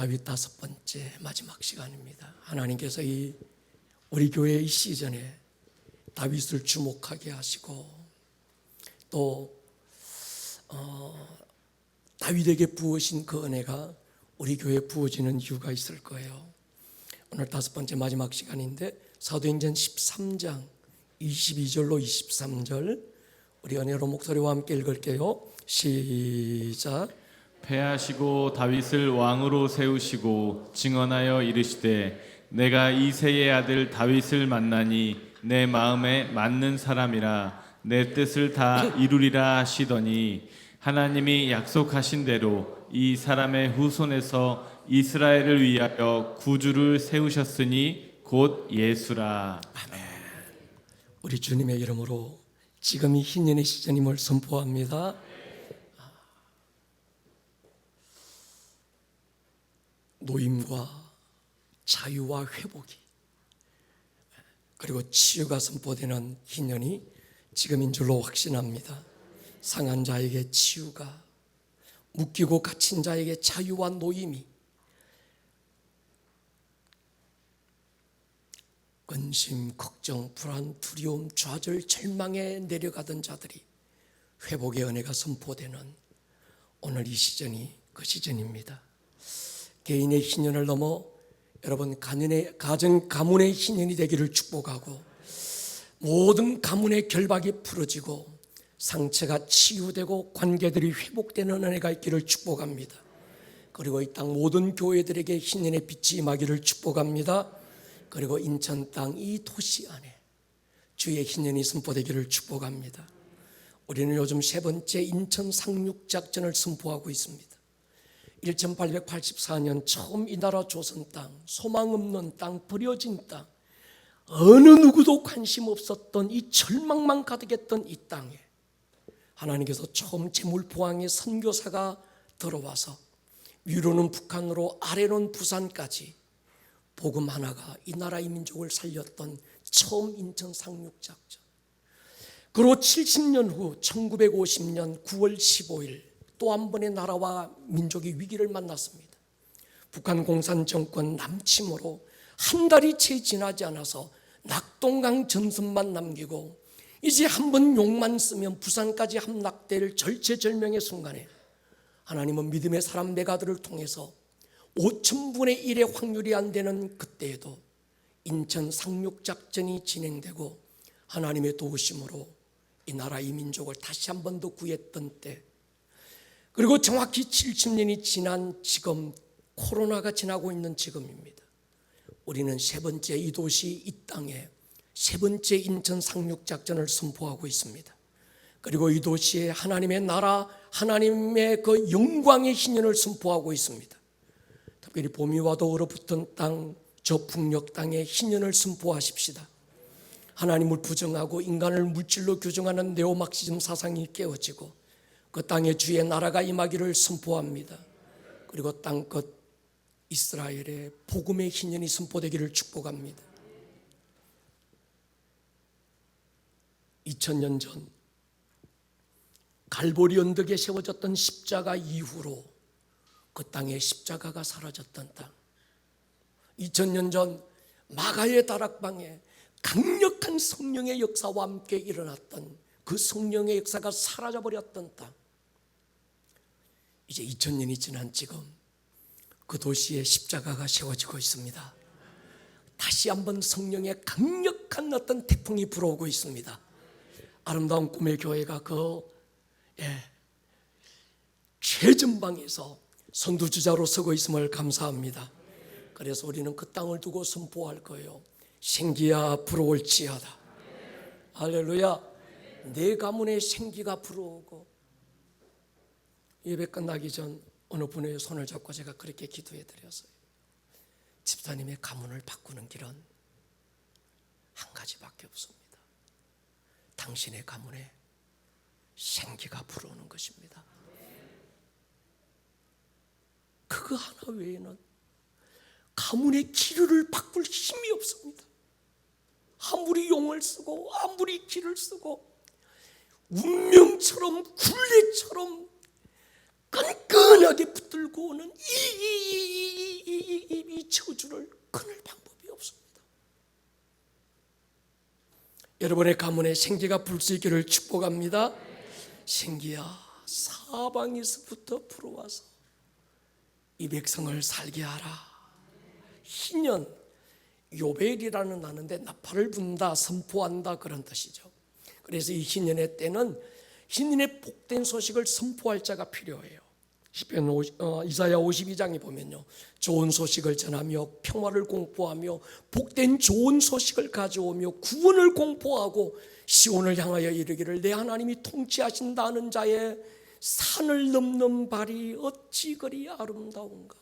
다윗 5번째 마지막 시간입니다. 하나님께서 우리 교회 이 시즌에 다윗을 주목하게 하시고 또 다윗에게 부으신 그 은혜가 우리 교회에 부어지는 이유가 있을 거예요. 오늘 5번째 마지막 시간인데 사도행전 13장 22절로 23절 우리 은혜로 목소리와 함께 읽을게요. 시작. 패하시고 다윗을 왕으로 세우시고 증언하여 이르시되 내가 이새의 아들 다윗을 만나니 내 마음에 맞는 사람이라 내 뜻을 다 이루리라 하시더니 하나님이 약속하신 대로 이 사람의 후손에서 이스라엘을 위하여 구주를 세우셨으니 곧 예수라. 아멘. 우리 주님의 이름으로 지금이 희년의 시즌임을 선포합니다. 노임과 자유와 회복이 그리고 치유가 선포되는 희년이 지금인 줄로 확신합니다. 상한 자에게 치유가, 묶이고 갇힌 자에게 자유와 노임이, 근심, 걱정, 불안, 두려움, 좌절, 절망에 내려가던 자들이 회복의 은혜가 선포되는 오늘 이 시즌이 그 시즌입니다. 개인의 희년을 넘어 여러분 가문의 희년이 되기를 축복하고 모든 가문의 결박이 풀어지고 상처가 치유되고 관계들이 회복되는 은혜가 있기를 축복합니다. 그리고 이 땅 모든 교회들에게 희년의 빛이 임하기를 축복합니다. 그리고 인천 땅 이 도시 안에 주의 희년이 선포되기를 축복합니다. 우리는 요즘 3번째 인천 상륙작전을 선포하고 있습니다. 1884년 처음 이 나라 조선 땅, 소망 없는 땅, 버려진 땅, 어느 누구도 관심 없었던 이 절망만 가득했던 이 땅에 하나님께서 처음 재물포항의 선교사가 들어와서 위로는 북한으로 아래로는 부산까지 복음 하나가 이 나라의 민족을 살렸던 처음 인천 상륙작전. 그리고 70년 후 1950년 9월 15일 또 한 번의 나라와 민족이 위기를 만났습니다. 북한 공산정권 남침으로 한 달이 채 지나지 않아서 낙동강 전선만 남기고 이제 한 번 용만 쓰면 부산까지 함락될 절체절명의 순간에 하나님은 믿음의 사람 메가드를 통해서 5,000분의 1의 확률이 안 되는 그때에도 인천 상륙작전이 진행되고 하나님의 도우심으로 이 나라 이 민족을 다시 한 번 더 구했던 때, 그리고 정확히 70년이 지난 지금 코로나가 지나고 있는 지금입니다. 우리는 3번째 이 도시 이 땅에 3번째 인천 상륙작전을 선포하고 있습니다. 그리고 이 도시에 하나님의 나라, 하나님의 그 영광의 희년을 선포하고 있습니다. 특별히 봄이 와도 얼어붙은 땅, 저 북녘 땅의 희년을 선포하십시다. 하나님을 부정하고 인간을 물질로 규정하는 네오막시즘 사상이 깨어지고 그 땅에 주의 나라가 임하기를 선포합니다. 그리고 땅끝 이스라엘의 복음의 희년이 선포되기를 축복합니다. 2000년 전 갈보리 언덕에 세워졌던 십자가 이후로 그 땅에 십자가가 사라졌던 땅, 2000년 전 마가의 다락방에 강력한 성령의 역사와 함께 일어났던 그 성령의 역사가 사라져버렸던 땅, 이제 2000년이 지난 지금 그 도시에 십자가가 세워지고 있습니다. 다시 한번 성령의 강력한 어떤 태풍이 불어오고 있습니다. 아름다운 꿈의 교회가 최전방에서 선두주자로 서고 있음을 감사합니다. 그래서 우리는 그 땅을 두고 선포할 거예요. 생기야 불어올지어다. 할렐루야. 내 가문에 생기가 불어오고, 예배 끝나기 전 어느 분의 손을 잡고 제가 그렇게 기도해 드렸어요. 집사님의 가문을 바꾸는 길은 한 가지밖에 없습니다. 당신의 가문에 생기가 불어오는 것입니다. 그거 하나 외에는 가문의 기류를 바꿀 힘이 없습니다. 아무리 용을 쓰고 아무리 기를 쓰고 운명처럼 굴레처럼 끈끈하게 붙들고 오는 이 저주를 끊을 방법이 없습니다. 여러분의 가문에 생기가 불 수 있기를 축복합니다. 생기야, 사방에서부터 불어와서 이 백성을 살게 하라. 희년, 요벨이라는 단어인데 나팔을 분다, 선포한다 그런 뜻이죠. 그래서 이 희년의 때는 희년의 복된 소식을 선포할 자가 필요해요. 이사야 52장에 보면요, 좋은 소식을 전하며 평화를 공포하며 복된 좋은 소식을 가져오며 구원을 공포하고 시온을 향하여 이르기를 내 하나님이 통치하신다는 자의 산을 넘는 발이 어찌 그리 아름다운가.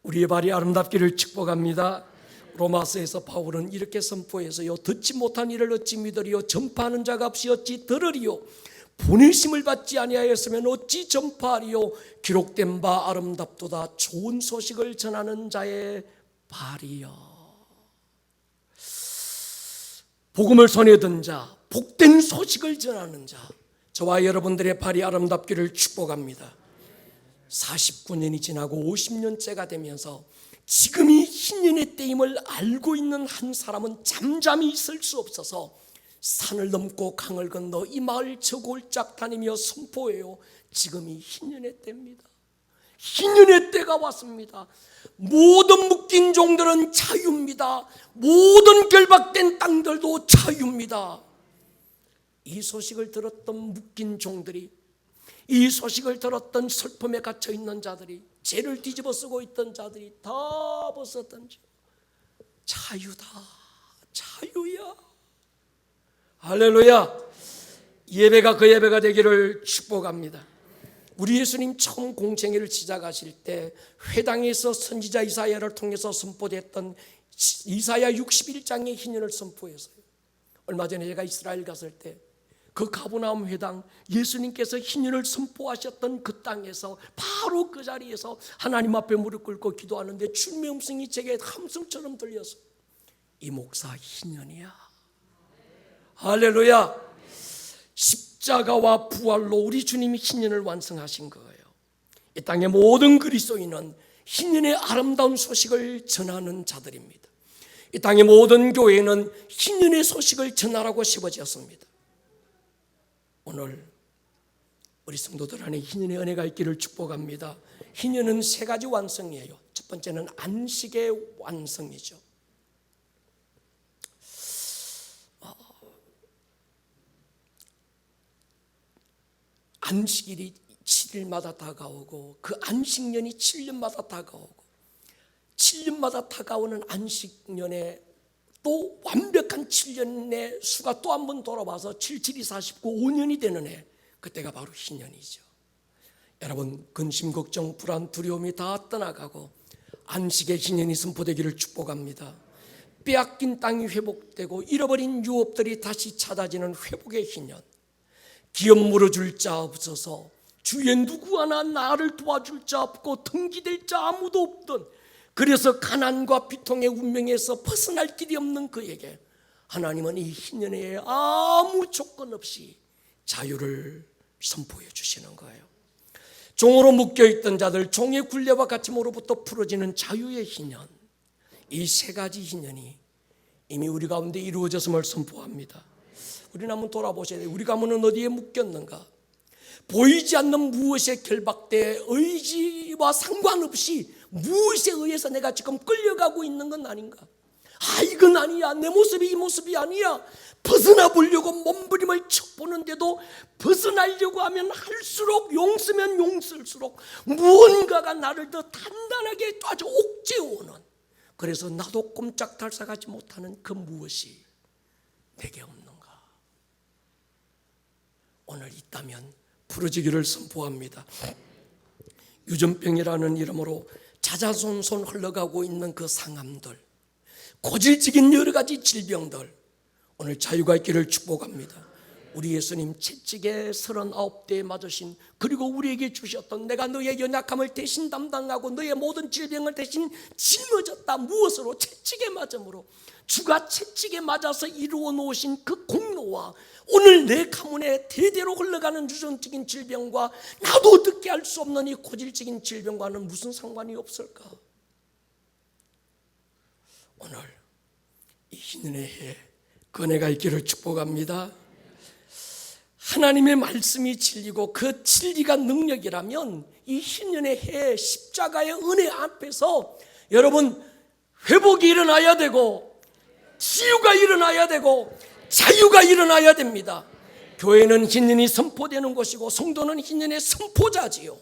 우리의 발이 아름답기를 축복합니다. 로마서에서 바울은 이렇게 선포해서요, 듣지 못한 이를 어찌 믿으리요, 전파하는 자가 없이 어찌 들으리요, 보내심을 받지 아니하였으면 어찌 전파하리요, 기록된 바 아름답도다 좋은 소식을 전하는 자의 발이여. 복음을 손에 든 자, 복된 소식을 전하는 자, 저와 여러분들의 발이 아름답기를 축복합니다. 49년이 지나고 50년째가 되면서 지금이 희년의 때임을 알고 있는 한 사람은 잠잠히 있을 수 없어서 산을 넘고 강을 건너 이 마을 저 골짝 다니며 선포해요. 지금이 희년의 때입니다. 희년의 때가 왔습니다. 모든 묶인 종들은 자유입니다. 모든 결박된 땅들도 자유입니다. 이 소식을 들었던 묶인 종들이, 이 소식을 들었던 슬픔에 갇혀 있는 자들이, 죄를 뒤집어 쓰고 있던 자들이 다 벗어던져 자유다, 자유야. 할렐루야. 예배가 그 예배가 되기를 축복합니다. 우리 예수님 처음 공생애를 시작하실 때 회당에서 선지자 이사야를 통해서 선포됐던 이사야 61장의 희년을 선포했어요. 얼마 전에 제가 이스라엘 갔을 때 그 가버나움 회당, 예수님께서 희년을 선포하셨던 그 땅에서 바로 그 자리에서 하나님 앞에 무릎 꿇고 기도하는데 주님의 음성이 제게 함성처럼 들려서 이 목사 희년이야. 할렐루야. 십자가와 부활로 우리 주님이 희년을 완성하신 거예요. 이 땅의 모든 그리스도인은 희년의 아름다운 소식을 전하는 자들입니다. 이 땅의 모든 교회는 희년의 소식을 전하라고 세워졌습니다. 오늘 우리 성도들 안에 희년의 은혜가 있기를 축복합니다. 희년은 세 가지 완성이에요. 첫 번째는 안식의 완성이죠. 안식일이 7일마다 다가오고 그 안식년이 7년마다 다가오고 7년마다 다가오는 안식년에 또 완벽한 7년의 수가 또 한 번 돌아와서 7, 7이 49, 5년이 되는 해, 그때가 바로 희년이죠. 여러분, 근심, 걱정, 불안, 두려움이 다 떠나가고 안식의 희년이 선포되기를 축복합니다. 빼앗긴 땅이 회복되고 잃어버린 유업들이 다시 찾아지는 회복의 희년. 기업 물어줄 자 없어서 주위에 누구 하나 나를 도와줄 자 없고 등기될 자 아무도 없던, 그래서 가난과 비통의 운명에서 벗어날 길이 없는 그에게 하나님은 이 희년에 아무 조건 없이 자유를 선포해 주시는 거예요. 종으로 묶여있던 자들, 종의 굴레와 갇힘으로부터 풀어지는 자유의 희년. 이 세 가지 희년이 이미 우리 가운데 이루어졌음을 선포합니다. 우리는 한번 돌아보셔야 돼요. 우리 가문은 어디에 묶였는가? 보이지 않는 무엇에 결박돼 의지와 상관없이 무엇에 의해서 내가 지금 끌려가고 있는 건 아닌가? 이건 아니야, 내 모습이 이 모습이 아니야. 벗어나 보려고 몸부림을 쳐보는데도 벗어나려고 하면 할수록, 용쓰면 용쓸수록 무언가가 나를 더 단단하게 아주 옥죄어오는, 그래서 나도 꼼짝달싹하지 못하는 그 무엇이 내게 없는가? 오늘 있다면 풀어지기를 선포합니다. 유전병이라는 이름으로 자자손손 흘러가고 있는 그 상함들, 고질적인 여러 가지 질병들, 오늘 자유가 있기를 축복합니다. 우리 예수님 채찍에 39대 맞으신, 그리고 우리에게 주셨던 내가 너의 연약함을 대신 담당하고 너의 모든 질병을 대신 짊어졌다. 무엇으로? 채찍에 맞음으로. 주가 채찍에 맞아서 이루어 놓으신 그 공로, 병과 오늘 내 가문에 대대로 흘러가는 유전적인 질병과 나도 어떻게 알 수 없는 이 고질적인 질병과는 무슨 상관이 없을까? 오늘 이 희년의 해 은혜가 있기를 축복합니다. 하나님의 말씀이 진리고 그 진리가 능력이라면 이 희년의 해 십자가의 은혜 앞에서 여러분 회복이 일어나야 되고 치유가 일어나야 되고 자유가 일어나야 됩니다. 교회는 희년이 선포되는 곳이고 성도는 희년의 선포자지요.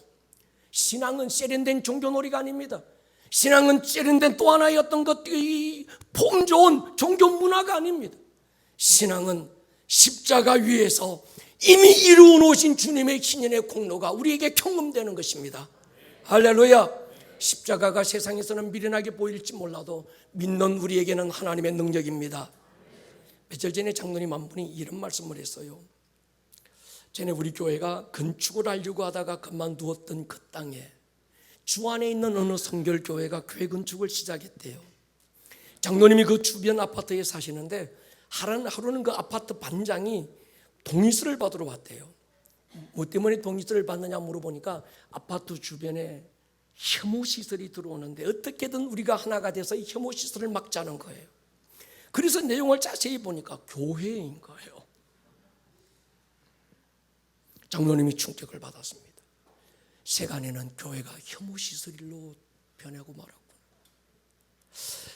신앙은 세련된 종교놀이가 아닙니다. 신앙은 세련된 또 하나의 어떤 것들이 폼 좋은 종교 문화가 아닙니다. 신앙은 십자가 위에서 이미 이루어 놓으신 주님의 희년의 공로가 우리에게 경험되는 것입니다. 할렐루야. 십자가가 세상에서는 미련하게 보일지 몰라도 믿는 우리에게는 하나님의 능력입니다. 며칠 전에 장로님 한 분이 이런 말씀을 했어요. 전에 우리 교회가 건축을 하려고 하다가 그만두었던 그 땅에 주 안에 있는 어느 성결교회가 교회 건축을 시작했대요. 장로님이 그 주변 아파트에 사시는데 하루는 그 아파트 반장이 동의서를 받으러 왔대요. 뭐 때문에 동의서를 받느냐 물어보니까 아파트 주변에 혐오시설이 들어오는데 어떻게든 우리가 하나가 돼서 이 혐오시설을 막자는 거예요. 그래서 내용을 자세히 보니까 교회인 거예요. 장로님이 충격을 받았습니다. 세간에는 교회가 혐오시설로 변하고 말았구나.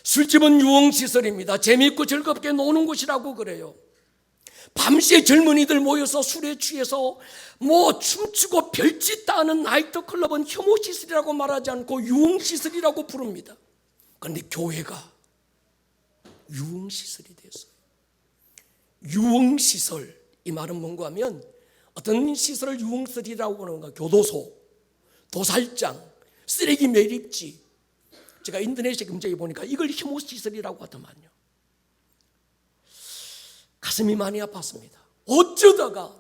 술집은 유흥시설입니다. 재미있고 즐겁게 노는 곳이라고 그래요. 밤새 젊은이들 모여서 술에 취해서 뭐 춤추고 별짓 다 하는 나이트클럽은 혐오시설이라고 말하지 않고 유흥시설이라고 부릅니다. 그런데 교회가 유흥시설이 됐어요. 유흥시설, 이 말은 뭔가 하면 어떤 시설을 유흥시설이라고 하는가? 교도소, 도살장, 쓰레기 매립지. 제가 인터넷에 검색해 보니까 이걸 혐오시설이라고 하더만요. 가슴이 많이 아팠습니다. 어쩌다가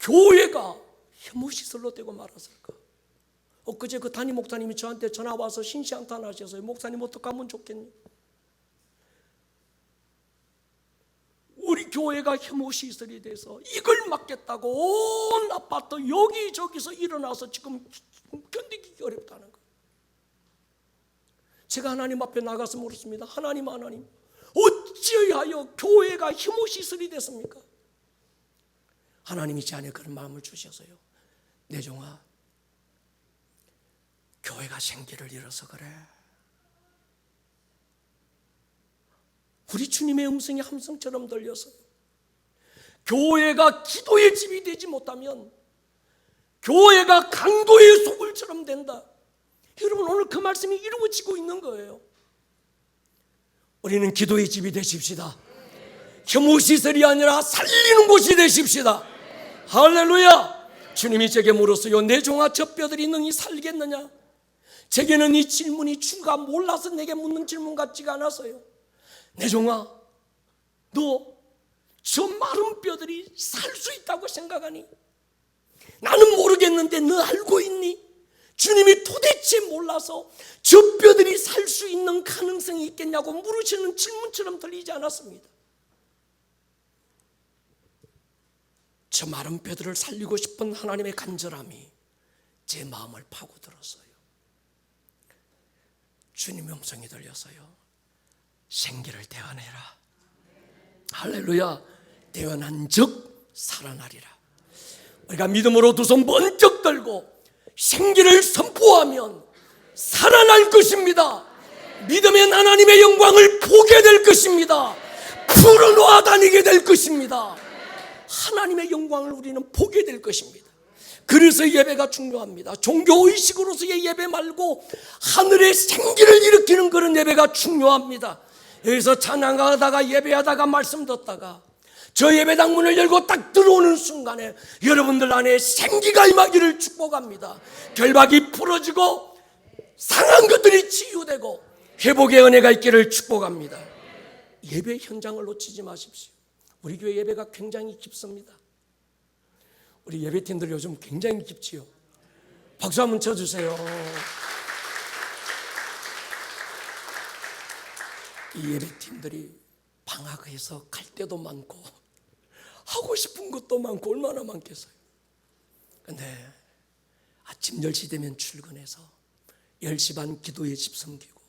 교회가 혐오시설로 되고 말았을까? 엊그제 그 담임 목사님이 저한테 전화 와서 신시한탄하셔서요. 목사님 어떻게 하면 좋겠니? 우리 교회가 혐오시설이 돼서 이걸 막겠다고 온 아파트 여기저기서 일어나서 지금 견디기 어렵다는 거예요. 제가 하나님 앞에 나가서 물었습니다. 하나님 어찌하여 교회가 혐오시설이 됐습니까? 하나님이 제 안에 그런 마음을 주셔서요. 내 종아, 교회가 생기를 잃어서 그래. 우리 주님의 음성이 함성처럼 들려서요. 교회가 기도의 집이 되지 못하면 교회가 강도의 소굴처럼 된다. 여러분, 오늘 그 말씀이 이루어지고 있는 거예요. 우리는 기도의 집이 되십시다. 혐오시설이 아니라 살리는 곳이 되십시다. 할렐루야. 주님이 제게 물었어요. 내 종아, 저 뼈들이 능히 살겠느냐? 제게는 이 질문이 주가 몰라서 내게 묻는 질문 같지가 않았어요. 내 종아, 너 저 마른 뼈들이 살 수 있다고 생각하니? 나는 모르겠는데 너 알고 있니? 주님이 도대체 몰라서 저 뼈들이 살 수 있는 가능성이 있겠냐고 물으시는 질문처럼 들리지 않았습니다. 저 마른 뼈들을 살리고 싶은 하나님의 간절함이 제 마음을 파고들었어요. 주님의 음성이 들려서요. 생기를 대언해라. 할렐루야. 대언한 즉 살아나리라. 우리가 믿음으로 두 손 번쩍 들고 생기를 선포하면 살아날 것입니다. 믿으면 하나님의 영광을 보게 될 것입니다. 푸르노아 다니게 될 것입니다. 하나님의 영광을 우리는 보게 될 것입니다. 그래서 예배가 중요합니다. 종교의식으로서의 예배 말고 하늘의 생기를 일으키는 그런 예배가 중요합니다. 여기서 찬양하다가 예배하다가 말씀 듣다가 저 예배당 문을 열고 딱 들어오는 순간에 여러분들 안에 생기가 임하기를 축복합니다. 결박이 풀어지고 상한 것들이 치유되고 회복의 은혜가 있기를 축복합니다. 예배 현장을 놓치지 마십시오. 우리 교회 예배가 굉장히 깊습니다. 우리 예배팀들 요즘 굉장히 깊지요. 박수 한번 쳐주세요. 이 예배팀들이 방학해서 갈 데도 많고 하고 싶은 것도 많고 얼마나 많겠어요. 근데 아침 10시 되면 출근해서 10시 반 기도회 집 섬기고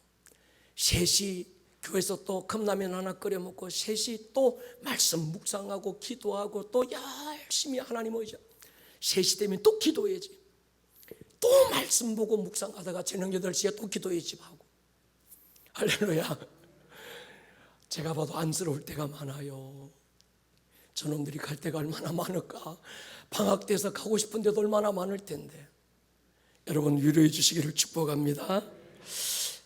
3시 교회에서 또 컵라면 하나 끓여 먹고 3시 또 말씀 묵상하고 기도하고 또 열심히 하나님 오셔. 3시 되면 또 기도해야지. 또 말씀 보고 묵상하다가 저녁 8시에 또 기도회 집 하고. 할렐루야. 제가 봐도 안쓰러울 때가 많아요. 저놈들이 갈 데가 얼마나 많을까. 방학 때서 가고 싶은 데도 얼마나 많을 텐데. 여러분 위로해 주시기를 축복합니다.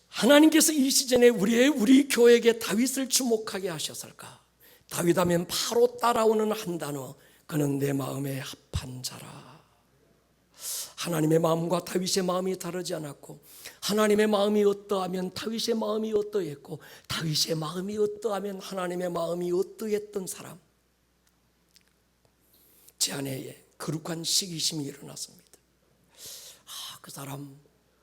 하나님께서 이 시즌에 우리 교회에게 다윗을 주목하게 하셨을까? 다윗하면 바로 따라오는 한 단어, 그는 내 마음에 합한 자라. 하나님의 마음과 다윗의 마음이 다르지 않았고, 하나님의 마음이 어떠하면 다윗의 마음이 어떠했고, 다윗의 마음이 어떠하면 하나님의 마음이 어떠했던 사람. 제 안에 거룩한 시기심이 일어났습니다. 그 사람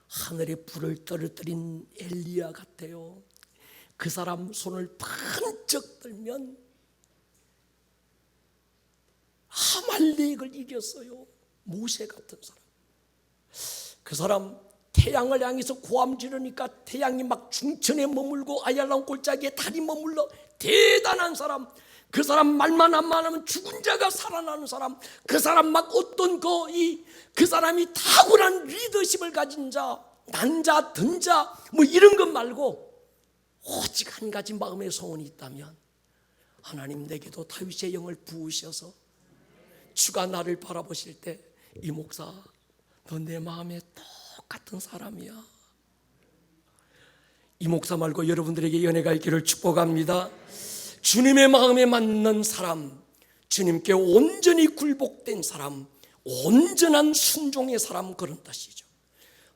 하늘에 불을 떨어뜨린 엘리야 같아요. 그 사람 손을 번쩍 들면 아말렉을 이겼어요. 모세 같은 사람. 그 사람 태양을 향해서 고함 지르니까 태양이 막 중천에 머물고 아얄란 골짜기에 달이 머물러 대단한 사람. 그 사람 말만 안 하면 죽은 자가 살아나는 사람. 그 사람 막 어떤 그 사람이 탁월한 리더십을 가진 자, 난자, 든자 뭐 이런 것 말고 오직 한 가지 마음의 소원이 있다면 하나님 내게도 다윗의 영을 부으셔서 주가 나를 바라보실 때 이 목사 너 내 마음에 똑같은 사람이야. 이 목사 말고 여러분들에게 연혜가 있기를 축복합니다. 주님의 마음에 맞는 사람, 주님께 온전히 굴복된 사람, 온전한 순종의 사람, 그런 뜻이죠.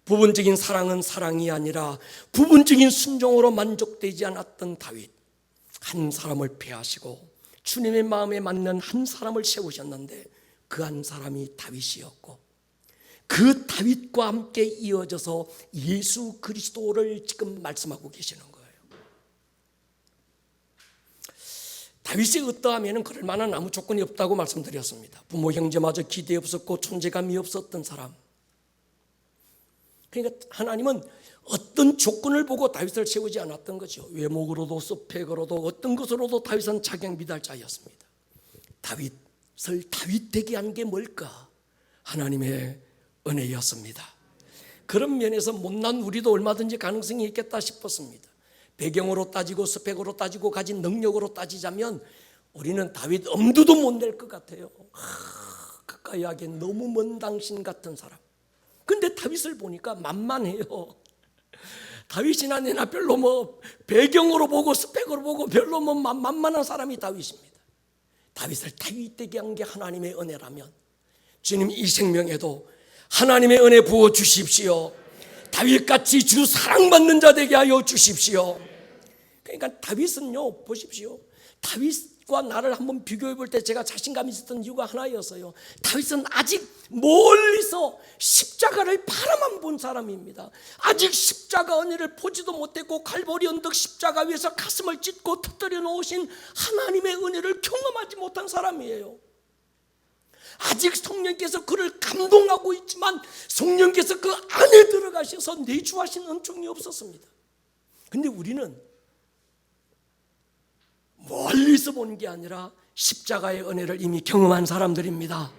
부분적인 사랑은 사랑이 아니라 부분적인 순종으로 만족되지 않았던 다윗, 한 사람을 패하시고 주님의 마음에 맞는 한 사람을 세우셨는데 그 한 사람이 다윗이었고, 그 다윗과 함께 이어져서 예수 그리스도를 지금 말씀하고 계시는 거예요. 다윗이 어떠하면 그럴 만한 아무 조건이 없다고 말씀드렸습니다. 부모 형제마저 기대 없었고 존재감이 없었던 사람. 그러니까 하나님은 어떤 조건을 보고 다윗을 세우지 않았던 거죠. 외모로도 스펙으로도 어떤 것으로도 다윗은 자격미달자였습니다. 다윗을 다윗 되게 한 게 뭘까? 하나님의 은혜였습니다. 그런 면에서 못난 우리도 얼마든지 가능성이 있겠다 싶었습니다. 배경으로 따지고 스펙으로 따지고 가진 능력으로 따지자면 우리는 다윗 엄두도 못 낼 것 같아요. 가까이 하기엔 너무 먼 당신 같은 사람. 근데 다윗을 보니까 만만해요. 다윗이나 내나 별로 배경으로 보고 스펙으로 보고 별로 만만한 사람이 다윗입니다. 다윗을 다윗 되게 한 게 하나님의 은혜라면 주님 이 생명에도 하나님의 은혜 부어 주십시오. 다윗같이 주 사랑받는 자 되게 하여 주십시오. 그러니까 다윗은요, 보십시오. 다윗과 나를 한번 비교해 볼 때 제가 자신감이 있었던 이유가 하나였어요. 다윗은 아직 멀리서 십자가를 바라만 본 사람입니다. 아직 십자가 은혜를 보지도 못했고 갈보리 언덕 십자가 위에서 가슴을 찢고 터뜨려 놓으신 하나님의 은혜를 경험하지 못한 사람이에요. 아직 성령께서 그를 감동하고 있지만 성령께서 그 안에 들어가셔서 내주하신 은총이 없었습니다. 근데 우리는 멀리서 보는 게 아니라 십자가의 은혜를 이미 경험한 사람들입니다.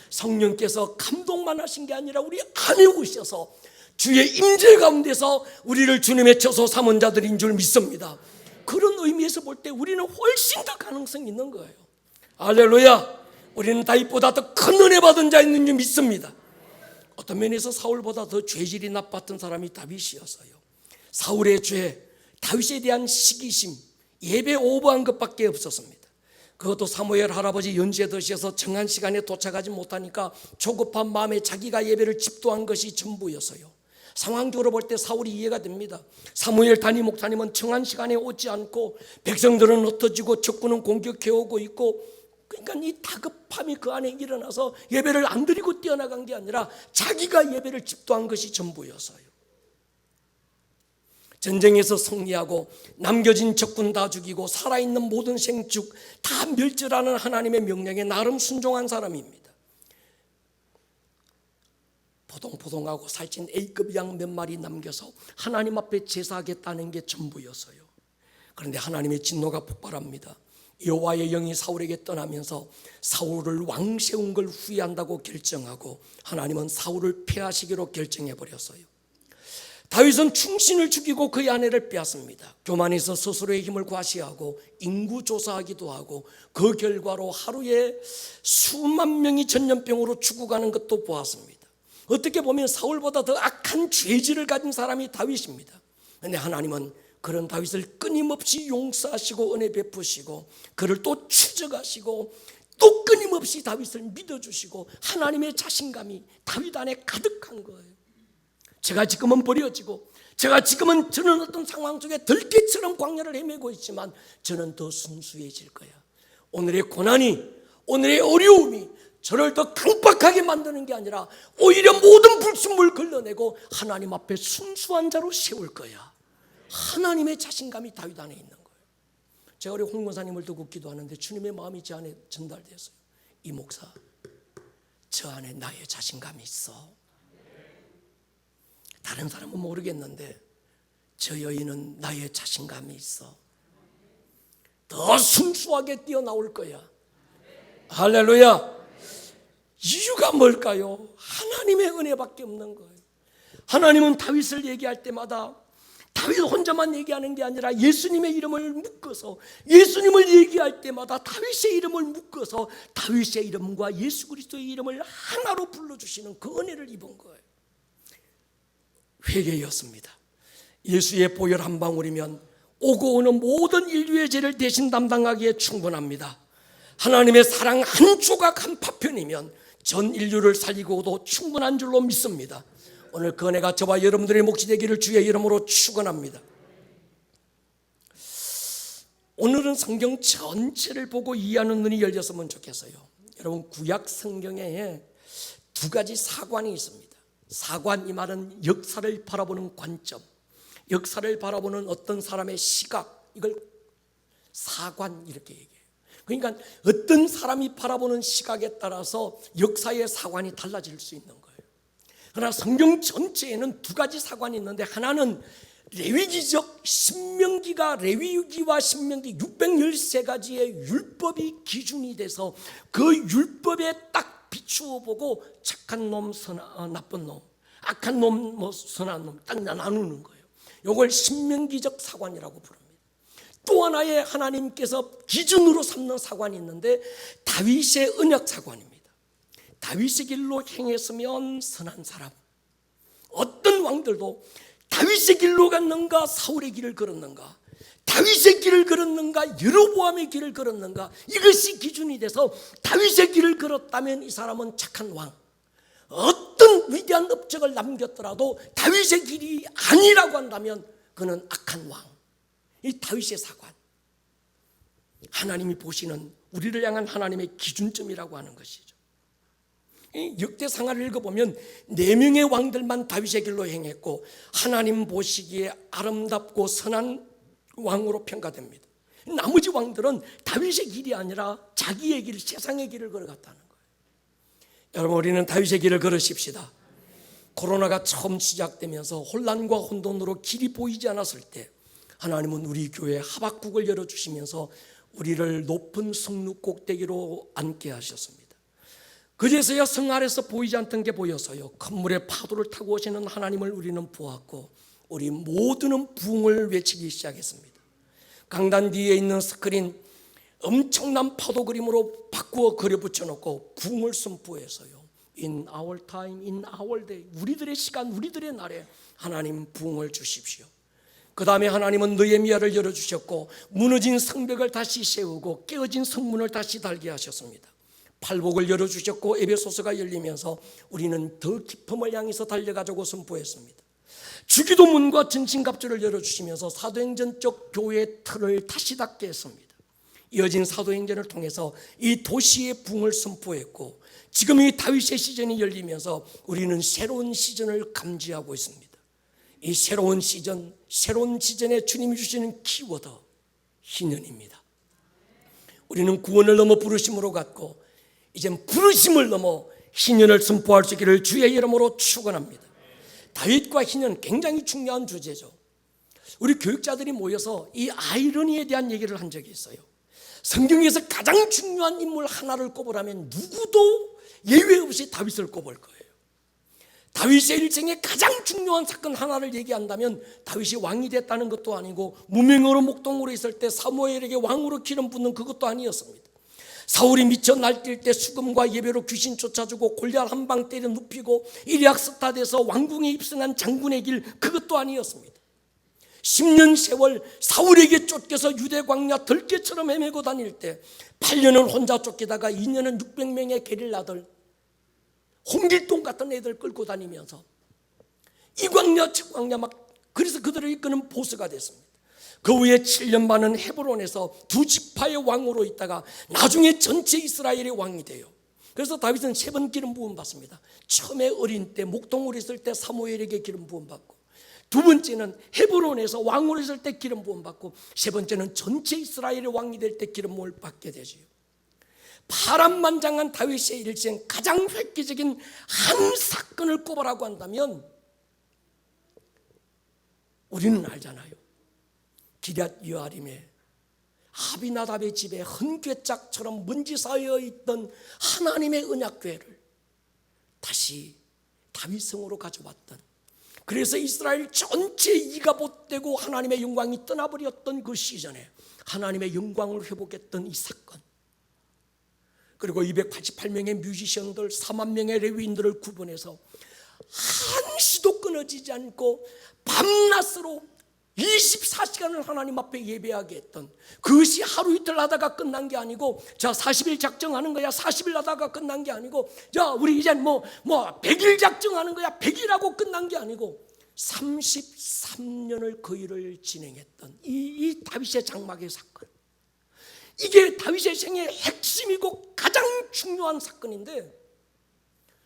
성령께서 감동만 하신 게 아니라 우리 안에 오셔서 주의 임재 가운데서 우리를 주님의 처소 삼은 자들인 줄 믿습니다. 그런 의미에서 볼 때 우리는 훨씬 더 가능성이 있는 거예요. 할렐루야. 우리는 다윗보다 더 큰 은혜 받은 자 있는 줄 믿습니다. 어떤 면에서 사울보다 더 죄질이 나빴던 사람이 다윗이었어요. 사울의 죄, 다윗에 대한 시기심, 예배 오버한 것밖에 없었습니다. 그것도 사무엘 할아버지 연세 드셔서 정한 시간에 도착하지 못하니까 조급한 마음에 자기가 예배를 집도한 것이 전부였어요. 상황적으로 볼 때 사울이 이해가 됩니다. 사무엘 단임 목사님은 정한 시간에 오지 않고 백성들은 흩어지고 적군은 공격해오고 있고, 그러니까 이 다급함이 그 안에 일어나서 예배를 안 드리고 뛰어나간 게 아니라 자기가 예배를 집도한 것이 전부였어요. 전쟁에서 승리하고 남겨진 적군 다 죽이고 살아있는 모든 생축 다 멸절하는 하나님의 명령에 나름 순종한 사람입니다. 포동포동하고 살찐 A급 양 몇 마리 남겨서 하나님 앞에 제사하겠다는 게 전부였어요. 그런데 하나님의 진노가 폭발합니다. 여호와의 영이 사울에게 떠나면서 사울을 왕 세운 걸 후회한다고 결정하고 하나님은 사울을 폐하시기로 결정해 버렸어요. 다윗은 충신을 죽이고 그의 아내를 빼앗습니다. 교만해서 스스로의 힘을 과시하고 인구조사하기도 하고 그 결과로 하루에 수만 명이 전염병으로 죽어가는 것도 보았습니다. 어떻게 보면 사울보다 더 악한 죄질을 가진 사람이 다윗입니다. 그런데 하나님은 그런 다윗을 끊임없이 용서하시고 은혜 베푸시고 그를 또 추적하시고 또 끊임없이 다윗을 믿어주시고 하나님의 자신감이 다윗 안에 가득한 거예요. 제가 지금은 버려지고 저는 어떤 상황 속에 들깨처럼 광야를 헤매고 있지만 저는 더 순수해질 거야. 오늘의 고난이, 오늘의 어려움이 저를 더 강박하게 만드는 게 아니라 오히려 모든 불순물을 걸러내고 하나님 앞에 순수한 자로 세울 거야. 하나님의 자신감이 다윗 안에 있는 거예요. 제가 우리 홍 목사님을 두고 기도하는데 주님의 마음이 제 안에 전달됐어요. 이 목사, 저 안에 나의 자신감이 있어. 다른 사람은 모르겠는데 저 여인은 나의 자신감이 있어. 더 순수하게 뛰어나올 거야. 할렐루야. 이유가 뭘까요? 하나님의 은혜밖에 없는 거예요. 하나님은 다윗을 얘기할 때마다 다윗 혼자만 얘기하는 게 아니라 예수님의 이름을 묶어서 예수님을 얘기할 때마다 다윗의 이름을 묶어서 다윗의 이름과 예수 그리스도의 이름을 하나로 불러주시는 그 은혜를 입은 거예요. 회개였습니다. 예수의 보혈 한 방울이면 오고 오는 모든 인류의 죄를 대신 담당하기에 충분합니다. 하나님의 사랑 한 조각 한 파편이면 전 인류를 살리고도 충분한 줄로 믿습니다. 오늘 그 은혜가 저와 여러분들의 몫이 되기를 주의 이름으로 축원합니다. 오늘은 성경 전체를 보고 이해하는 눈이 열렸으면 좋겠어요. 여러분, 구약 성경에 두 가지 사관이 있습니다. 사관, 이 말은 역사를 바라보는 관점, 역사를 바라보는 어떤 사람의 시각, 이걸 사관 이렇게 얘기해요. 그러니까 어떤 사람이 바라보는 시각에 따라서 역사의 사관이 달라질 수 있는 거예요. 그러나 성경 전체에는 두 가지 사관이 있는데, 하나는 레위기적 신명기가 레위기와 신명기 613가지의 율법이 기준이 돼서 그 율법에 딱 비추어 보고 착한 놈, 나쁜 놈, 악한 놈, 선한 놈 딱 나누는 거예요. 이걸 신명기적 사관이라고 부릅니다. 또 하나의 하나님께서 기준으로 삼는 사관이 있는데 다윗의 언약 사관입니다. 다윗의 길로 행했으면 선한 사람. 어떤 왕들도 다윗의 길로 갔는가 사울의 길을 걸었는가, 다윗의 길을 걸었는가 여로보암의 길을 걸었는가, 이것이 기준이 돼서 다윗의 길을 걸었다면 이 사람은 착한 왕. 어떤 위대한 업적을 남겼더라도 다윗의 길이 아니라고 한다면 그는 악한 왕. 이 다윗의 사관, 하나님이 보시는 우리를 향한 하나님의 기준점이라고 하는 것이죠. 이 역대상하를 읽어보면 4명의 왕들만 다윗의 길로 행했고 하나님 보시기에 아름답고 선한 왕으로 평가됩니다. 나머지 왕들은 다윗의 길이 아니라 자기의 길, 세상의 길을 걸어갔다는 거예요. 여러분, 우리는 다윗의 길을 걸으십시다. 코로나가 처음 시작되면서 혼란과 혼돈으로 길이 보이지 않았을 때 하나님은 우리 교회에 하박국을 열어주시면서 우리를 높은 성루 꼭대기로 앉게 하셨습니다. 그제서야 성 아래서 보이지 않던 게 보여서요, 큰 물의 파도를 타고 오시는 하나님을 우리는 보았고 우리 모두는 부흥을 외치기 시작했습니다. 강단 뒤에 있는 스크린 엄청난 파도 그림으로 바꾸어 그려 붙여놓고 부흥을 선포해서요, In our time, in our day, 우리들의 시간, 우리들의 날에 하나님 부흥을 주십시오. 그 다음에 하나님은 느헤미야를 열어주셨고 무너진 성벽을 다시 세우고 깨어진 성문을 다시 달게 하셨습니다. 팔복을 열어주셨고 에베소서가 열리면서 우리는 더 깊음을 향해서 달려가자고 선포했습니다. 주기도문과 전신갑주를 열어주시면서 사도행전 쪽 교회의 틀을 다시 닫게 했습니다. 이어진 사도행전을 통해서 이 도시의 부흥을 선포했고 지금 이 다윗의 시즌이 열리면서 우리는 새로운 시즌을 감지하고 있습니다. 이 새로운 시즌, 새로운 시즌에 주님이 주시는 키워드, 희년입니다. 우리는 구원을 넘어 부르심으로 갔고 이젠 부르심을 넘어 희년을 선포할 수 있기를 주의 이름으로 축원합니다. 다윗과 희년, 굉장히 중요한 주제죠. 우리 교육자들이 모여서 이 아이러니에 대한 얘기를 한 적이 있어요. 성경에서 가장 중요한 인물 하나를 꼽으라면 누구도 예외 없이 다윗을 꼽을 거예요. 다윗의 일생에 가장 중요한 사건 하나를 얘기한다면 다윗이 왕이 됐다는 것도 아니고 무명으로 목동으로 있을 때 사무엘에게 왕으로 기름 붓는 그것도 아니었습니다. 사울이 미쳐 날뛸 때 수금과 예배로 귀신 쫓아주고 골리앗 한 방 때려 눕히고 일약스타 돼서 왕궁에 입성한 장군의 길, 그것도 아니었습니다. 10년 세월 사울에게 쫓겨서 유대 광야 들개처럼 헤매고 다닐 때 8년은 혼자 쫓기다가 2년은 600명의 게릴라들, 홍길동 같은 애들 끌고 다니면서 이 광야 저 광야 막, 그래서 그들을 이끄는 보스가 됐습니다. 그 후에 7년 반은 헤브론에서 두 지파의 왕으로 있다가 나중에 전체 이스라엘의 왕이 돼요. 그래서 다윗은 3번 기름 부음 받습니다. 처음에 어린 때 목동으로 있을 때 사무엘에게 기름 부음 받고, 두 번째는 헤브론에서 왕으로 있을 때 기름 부음 받고, 세 번째는 전체 이스라엘의 왕이 될 때 기름 부음을 받게 되지요. 파란만장한 다윗의 일생 가장 획기적인 한 사건을 꼽으라고 한다면 우리는 알잖아요. 기럇 여아림에 아비나답의 집에 헌궤짝처럼 먼지 쌓여 있던 하나님의 언약궤를 다시 다윗성으로 가져왔던, 그래서 이스라엘 전체 이가 못되고 하나님의 영광이 떠나버렸던 그 시즌에 하나님의 영광을 회복했던 이 사건, 그리고 288명의 뮤지션들, 4만 명의 레위인들을 구분해서 한시도 끊어지지 않고 밤낮으로 24시간을 하나님 앞에 예배하게 했던, 그것이 하루 이틀 하다가 끝난 게 아니고, 자 40일 작정하는 거야 40일 하다가 끝난 게 아니고, 자 우리 이제 뭐 100일 작정하는 거야 100일하고 끝난 게 아니고 33년을 그 일을 진행했던 이 다윗의 장막의 사건, 이게 다윗의 생애의 핵심이고 가장 중요한 사건인데,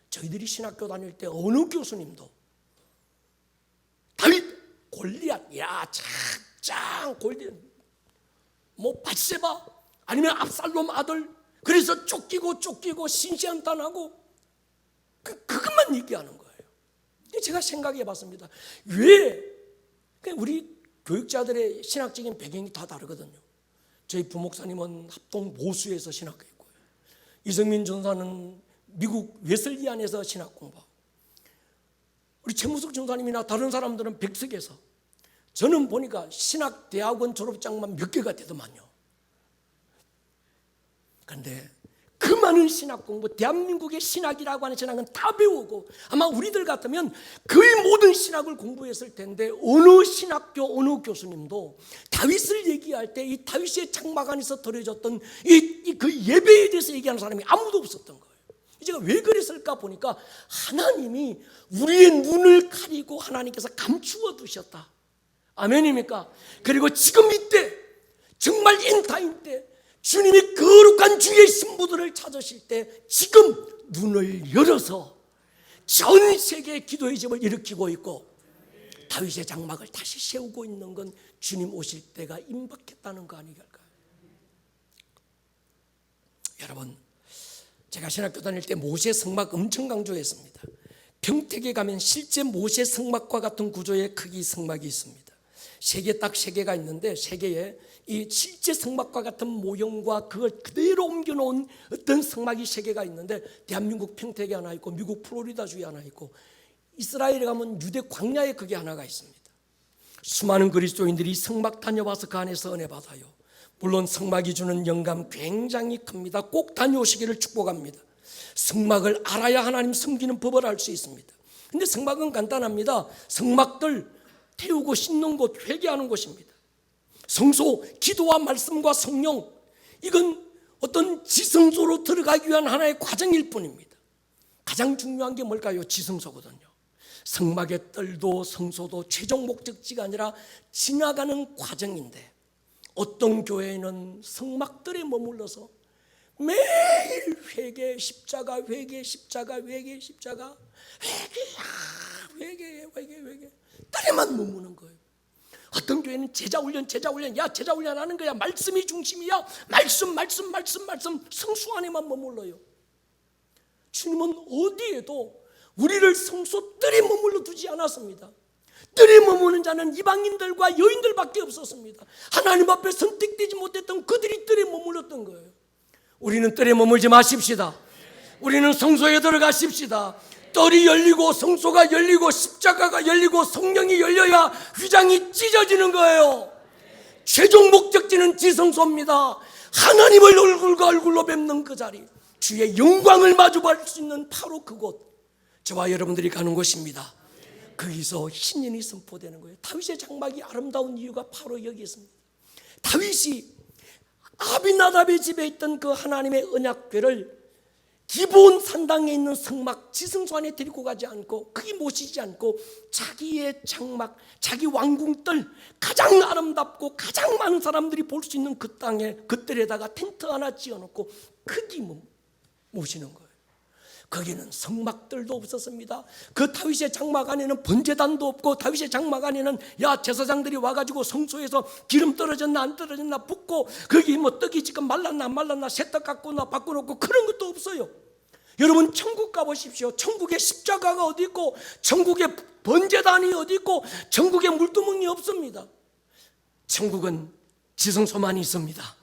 저희들이 신학교 다닐 때 어느 교수님도 다윗 골리앗, 야 짱 골리앗, 뭐 밧세바 아니면 압살롬 아들, 그래서 쫓기고 신시한탄하고 그것만 얘기하는 거예요. 제가 생각해 봤습니다. 왜? 우리 교육자들의 신학적인 배경이 다 다르거든요. 저희 부목사님은 합동 모수에서 신학했고요. 이성민 전사는 미국 웨슬리안에서 신학 공부하고, 우리 최무석 전사님이나 다른 사람들은 백석에서, 저는 보니까 신학대학원 졸업장만 몇 개가 되더만요. 그런데 그 많은 신학 공부, 대한민국의 신학이라고 하는 신학은 다 배우고, 아마 우리들 같으면 거의 모든 신학을 공부했을 텐데 어느 신학교 어느 교수님도 다윗을 얘기할 때 이 다윗의 장막 안에서 드려졌던 그 예배에 대해서 얘기하는 사람이 아무도 없었던 거예요. 제가 왜 그랬을까 보니까 하나님이 우리의 눈을 가리고 하나님께서 감추어 두셨다. 아멘입니까? 그리고 지금 이때 정말 엔타임 때 주님이 거룩한 주의 신부들을 찾으실 때 지금 눈을 열어서 전 세계의 기도의 집을 일으키고 있고 다윗의 장막을 다시 세우고 있는 건 주님 오실 때가 임박했다는 거 아니겠을까요? 여러분, 제가 신학교 다닐 때 모세 성막 엄청 강조했습니다. 평택에 가면 실제 모세 성막과 같은 구조의 크기 성막이 있습니다. 딱 세 개가 있는데, 세 개에 이 실제 성막과 같은 모형과 그걸 그대로 옮겨놓은 어떤 성막이 세 개가 있는데, 대한민국 평택에 하나 있고 미국 플로리다주에 하나 있고 이스라엘에 가면 유대 광야에 그게 하나가 있습니다. 수많은 그리스도인들이 성막 다녀와서 그 안에서 은혜 받아요. 물론 성막이 주는 영감 굉장히 큽니다. 꼭 다녀오시기를 축복합니다. 성막을 알아야 하나님 섬기는 법을 알 수 있습니다. 근데 성막은 간단합니다. 성막들 태우고 씻는 곳, 회개하는 곳입니다. 성소, 기도와 말씀과 성령, 이건 어떤 지성소로 들어가기 위한 하나의 과정일 뿐입니다. 가장 중요한 게 뭘까요? 지성소거든요. 성막의 뜰도 성소도 최종 목적지가 아니라 지나가는 과정인데, 어떤 교회는 성막들에 머물러서 매일 회개, 십자가, 회개, 십자가, 회개, 십자가, 회개. 뜰에만 머무는 거예요. 어떤 교회는 제자 훈련, 야 제자 훈련 하는 거야. 말씀이 중심이야. 말씀. 성수 안에만 머물러요. 주님은 어디에도 우리를 성소 뜰에 머물러 두지 않았습니다. 뜰에 머무는 자는 이방인들과 여인들밖에 없었습니다. 하나님 앞에 선택되지 못했던 그들이 뜰에 머물렀던 거예요. 우리는 뜰에 머물지 마십시다. 우리는 성소에 들어가십시다. 뜰이 열리고 성소가 열리고 십자가가 열리고 성령이 열려야 휘장이 찢어지는 거예요. 최종 목적지는 지성소입니다. 하나님을 얼굴과 얼굴로 뵙는 그 자리, 주의 영광을 마주할 수 있는 바로 그곳, 저와 여러분들이 가는 곳입니다. 거기서 신인이 선포되는 거예요. 다윗의 장막이 아름다운 이유가 바로 여기 있습니다. 다윗이 아비나답의 집에 있던 그 하나님의 언약궤를 기브온 산당에 있는 성막 지성소 안에 데리고 가지 않고, 거기 모시지 않고 자기의 장막, 자기 왕궁뜰, 가장 아름답고 가장 많은 사람들이 볼 수 있는 그 땅에, 그 뜰에다가 텐트 하나 지어놓고 거기 모시는 거예요. 거기는 성막들도 없었습니다. 그 다윗의 장막 안에는 번제단도 없고, 다윗의 장막 안에는 제사장들이 와가지고 성소에서 기름 떨어졌나 안 떨어졌나 붓고, 거기 떡이 지금 말랐나 안 말랐나 세탁 갖고 나 바꿔놓고, 그런 것도 없어요. 여러분 천국 가보십시오. 천국에 십자가가 어디 있고, 천국에 번제단이 어디 있고, 천국에 물두멍이 없습니다. 천국은 지성소만 있습니다.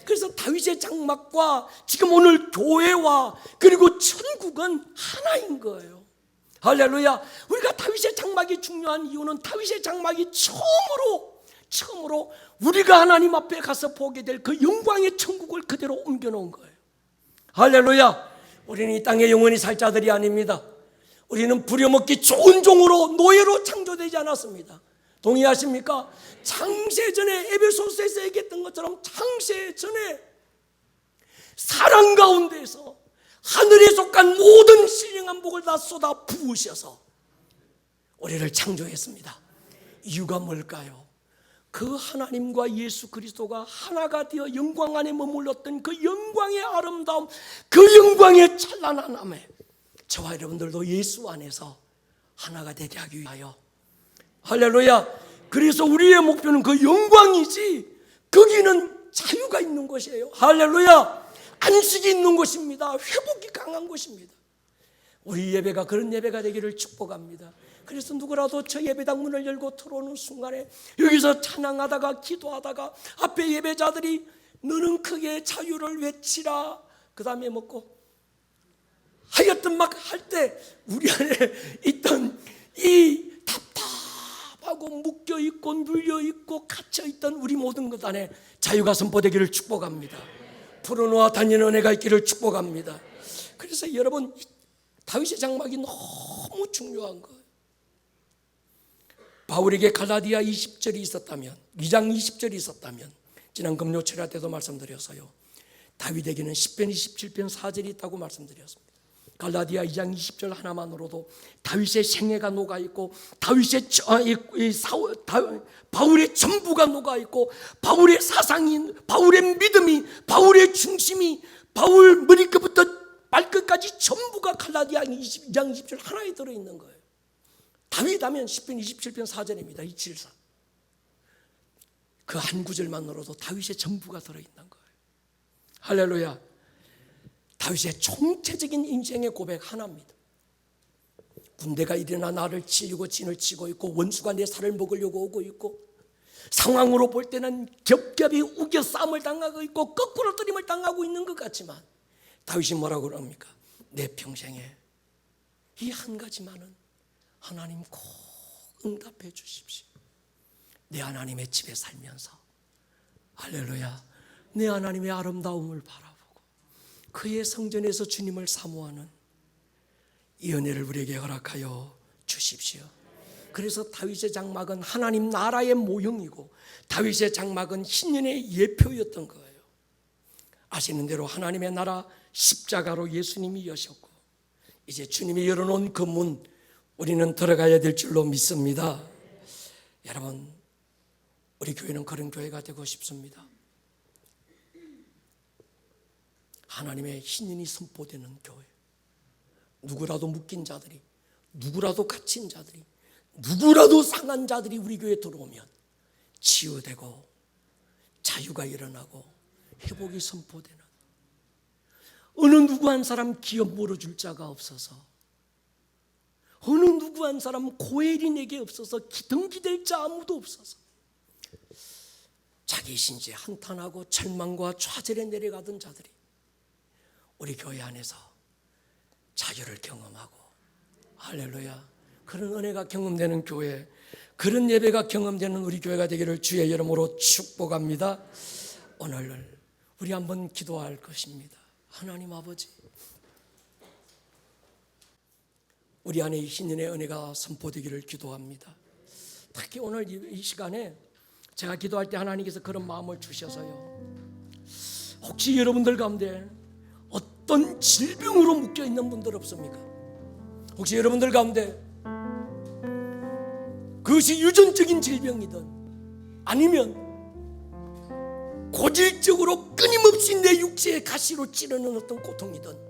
그래서 다윗의 장막과 지금 오늘 교회와 그리고 천국은 하나인 거예요. 할렐루야. 우리가 다윗의 장막이 중요한 이유는 다윗의 장막이 처음으로 우리가 하나님 앞에 가서 보게 될 그 영광의 천국을 그대로 옮겨놓은 거예요. 할렐루야. 우리는 이 땅에 영원히 살 자들이 아닙니다. 우리는 부려먹기 좋은 종으로, 노예로 창조되지 않았습니다. 동의하십니까? 창세전에 에베소서에서 얘기했던 것처럼 창세전에 사랑 가운데서 하늘에 속한 모든 신령한 복을 다 쏟아 부으셔서 우리를 창조했습니다. 이유가 뭘까요? 그 하나님과 예수 그리스도가 하나가 되어 영광 안에 머물렀던 그 영광의 아름다움, 그 영광의 찬란함에 저와 여러분들도 예수 안에서 하나가 되게 하기 위하여, 할렐루야. 그래서 우리의 목표는 그 영광이지, 거기는 자유가 있는 곳이에요. 할렐루야. 안식이 있는 곳입니다. 회복이 강한 곳입니다. 우리 예배가 그런 예배가 되기를 축복합니다. 그래서 누구라도 저 예배당 문을 열고 들어오는 순간에 여기서 찬양하다가 기도하다가 앞에 예배자들이 너는 크게 자유를 외치라, 그 다음에 먹고 하여튼 막 할 때 우리 안에 있던 이 답답하고 묶여있고 눌려있고 갇혀있던 우리 모든 것 안에 자유가 선포되기를 축복합니다. 푸르노와 다니는 은혜가 있기를 축복합니다. 그래서 여러분, 다윗의 장막이 너무 중요한 거예요. 바울에게 갈라디아 20절이 있었다면, 2장 20절이 있었다면, 지난 금요 철야 때도 말씀드렸어요. 다윗에게는 10편 27편 4절이 있다고 말씀드렸습니다. 갈라디아 2장 20절 하나만으로도 다윗의 생애가 녹아있고, 바울의 전부가 녹아있고, 바울의 사상이, 바울의 믿음이, 바울의 중심이, 바울 머리끝부터 발끝까지 전부가 갈라디아 2장 20절 하나에 들어있는 거예요. 다윗 하면 10편 27편 4절입니다. 274. 그 한 구절만으로도 다윗의 전부가 들어있는 거예요. 할렐루야. 다윗의 총체적인 인생의 고백 하나입니다. 군대가 일어나 나를 치려고 진을 치고 있고, 원수가 내 살을 먹으려고 오고 있고, 상황으로 볼 때는 겹겹이 우겨 싸움을 당하고 있고 거꾸로 뜨림을 당하고 있는 것 같지만, 다윗이 뭐라고 그럽니까? 내 평생에 이 한 가지만은 하나님 꼭 응답해 주십시오. 내 하나님의 집에 살면서, 할렐루야, 내 하나님의 아름다움을 바라보고 그의 성전에서 주님을 사모하는 이 은혜를 우리에게 허락하여 주십시오. 그래서 다윗의 장막은 하나님 나라의 모형이고, 다윗의 장막은 신년의 예표였던 거예요. 아시는 대로 하나님의 나라 십자가로 예수님이 여셨고, 이제 주님이 열어놓은 그 문, 우리는 들어가야 될 줄로 믿습니다. 여러분, 우리 교회는 그런 교회가 되고 싶습니다. 하나님의 신인이 선포되는 교회. 누구라도 묶인 자들이, 누구라도 갇힌 자들이, 누구라도 상한 자들이 우리 교회에 들어오면 치유되고 자유가 일어나고 회복이 선포되는, 어느 누구 한 사람 기업 물어줄 자가 없어서, 어느 누구 한 사람 고엘이 내게 없어서 등기될 자 아무도 없어서 자기 신지에 한탄하고 절망과 좌절에 내려가던 자들이 우리 교회 안에서 자유를 경험하고, 할렐루야, 그런 은혜가 경험되는 교회, 그런 예배가 경험되는 우리 교회가 되기를 주의 이름으로 축복합니다. 오늘 우리 한번 기도할 것입니다. 하나님 아버지, 우리 안에 신인의 은혜가 선포되기를 기도합니다. 특히 오늘 이 시간에 제가 기도할 때 하나님께서 그런 마음을 주셔서요, 혹시 여러분들 가운데 어떤 질병으로 묶여있는 분들 없습니까? 혹시 여러분들 가운데 그것이 유전적인 질병이든 아니면 고질적으로 끊임없이 내 육체의 가시로 찌르는 어떤 고통이든,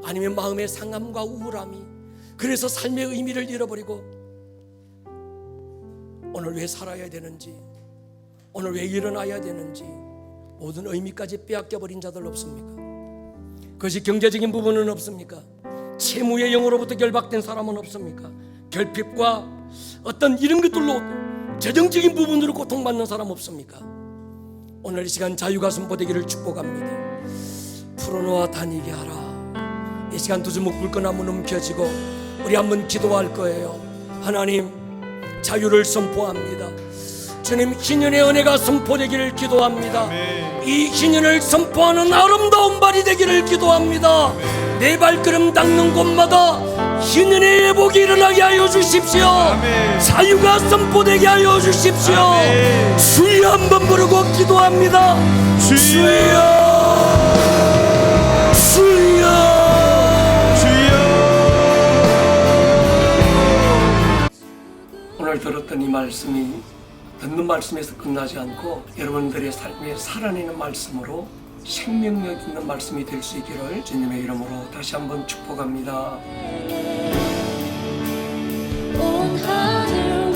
아니면 마음의 상함과 우울함이, 그래서 삶의 의미를 잃어버리고 오늘 왜 살아야 되는지, 오늘 왜 일어나야 되는지 모든 의미까지 빼앗겨버린 자들 없습니까? 그것이 경제적인 부분은 없습니까? 채무의 영으로부터 결박된 사람은 없습니까? 결핍과 어떤 이런 것들로 재정적인 부분으로 고통받는 사람 없습니까? 오늘 이 시간 자유가 선포되기를 축복합니다. 풀어놓아 다니게 하라. 이 시간 두 주먹 불끈나무 넘겨지고 우리 한번 기도할 거예요. 하나님, 자유를 선포합니다. 주님, 희년의 은혜가 선포되기를 기도합니다. 이 희년을 선포하는 아름다운 발이 되기를 기도합니다. 내 발걸음 닦는 곳마다 희년의 회복이 일어나게 하여 주십시오. 자유가 선포되게 하여 주십시오. 주여 한번 부르고 기도합니다. 주여, 주여, 오늘 들었던 이 말씀이 듣는 말씀에서 끝나지 않고 여러분들의 삶에 살아내는 말씀으로 생명력 있는 말씀이 될 수 있기를 주님의 이름으로 다시 한번 축복합니다. 온 하늘